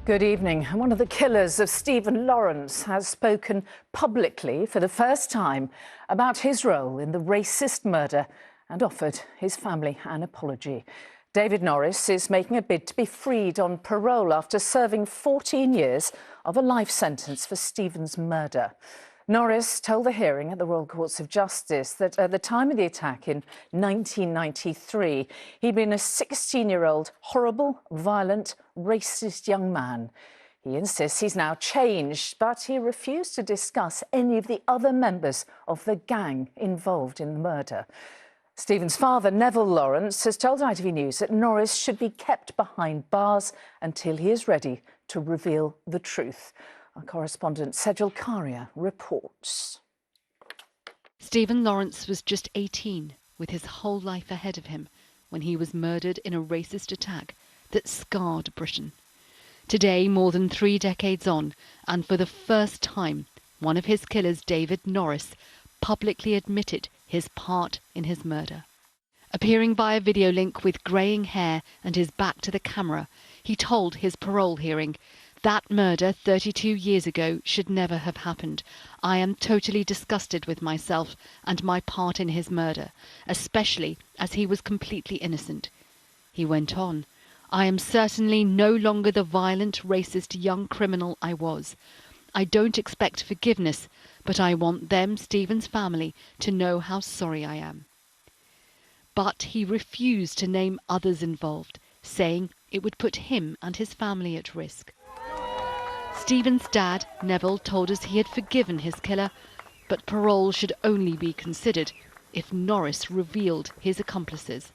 Good evening. One of the killers of Stephen Lawrence has spoken publicly for the first time about his role in the racist murder and offered his family an apology. David Norris is making a bid to be freed on parole after serving 14 years of a life sentence for Stephen's murder. Norris told the hearing at the Royal Courts of Justice that at the time of the attack in 1993, he'd been a 16-year-old, horrible, violent, racist young man. He insists he's now changed, but he refused to discuss any of the other members of the gang involved in the murder. Stephen's father, Neville Lawrence, has told ITV News that Norris should be kept behind bars until he is ready to reveal the truth. Our correspondent Sejal Karia reports. Stephen Lawrence was just 18, with his whole life ahead of him, when he was murdered in a racist attack that scarred Britain. Today, more than 3 decades on, and for the first time, one of his killers, David Norris, publicly admitted his part in his murder. Appearing via video link with greying hair and his back to the camera, he told his parole hearing, "That murder 32 years ago should never have happened. I am totally disgusted with myself and my part in his murder, especially as he was completely innocent." He went on, "I am certainly no longer the violent, racist young criminal I was. I don't expect forgiveness, but I want them, Stephen's family, to know how sorry I am." But he refused to name others involved, saying it would put him and his family at risk. Stephen's dad, Neville, told us he had forgiven his killer, but parole should only be considered if Norris revealed his accomplices.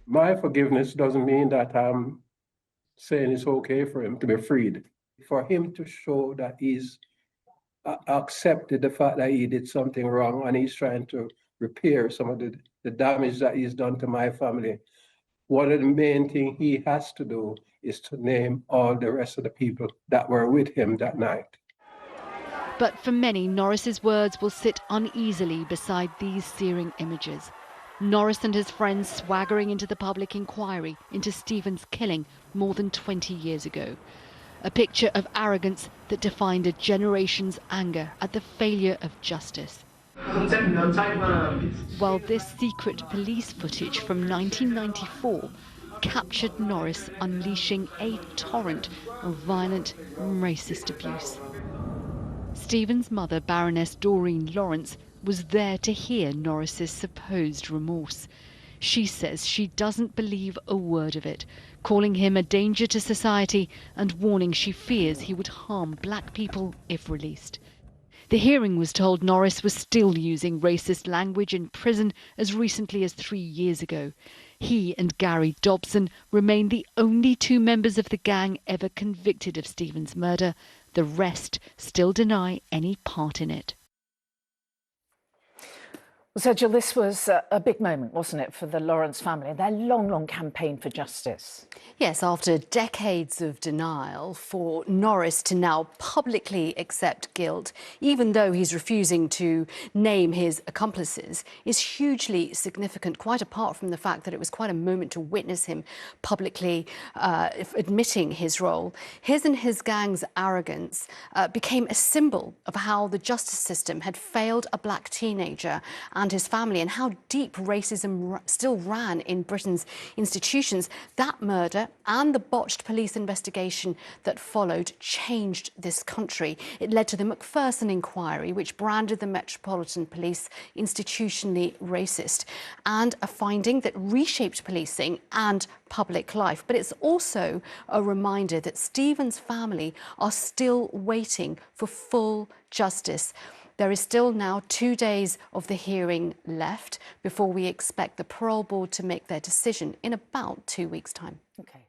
My forgiveness doesn't mean that I'm saying it's okay for him to be freed. For him to show that he's accepted the fact that he did something wrong and he's trying to repair some of the damage that he's done to my family. One of the main things he has to do is to name all the rest of the people that were with him that night. But for many, Norris's words will sit uneasily beside these searing images. Norris and his friends swaggering into the public inquiry into Stephen's killing more than 20 years ago. A picture of arrogance that defined a generation's anger at the failure of justice. While this secret police footage from 1994 captured Norris unleashing a torrent of violent, racist abuse. Stephen's mother, Baroness Doreen Lawrence, was there to hear Norris's supposed remorse. She says she doesn't believe a word of it, calling him a danger to society and warning she fears he would harm black people if released. The hearing was told Norris was still using racist language in prison as recently as 3 years ago. He and Gary Dobson remain the only 2 members of the gang ever convicted of Stephen's murder. The rest still deny any part in it. So, Jill, this was a big moment, wasn't it, for the Lawrence family, their long campaign for justice? Yes, after decades of denial, for Norris to now publicly accept guilt, even though he's refusing to name his accomplices, is hugely significant, quite apart from the fact that it was quite a moment to witness him publicly admitting his role. His and his gang's arrogance became a symbol of how the justice system had failed a black teenager and his family, and how deep racism still ran in Britain's institutions. That murder and the botched police investigation that followed changed this country. It led to the Macpherson inquiry, which branded the Metropolitan Police institutionally racist, and a finding that reshaped policing and public life. But it's also a reminder that Stephen's family are still waiting for full justice. There is still now 2 days of the hearing left before we expect the parole board to make their decision in about 2 weeks' time. Okay.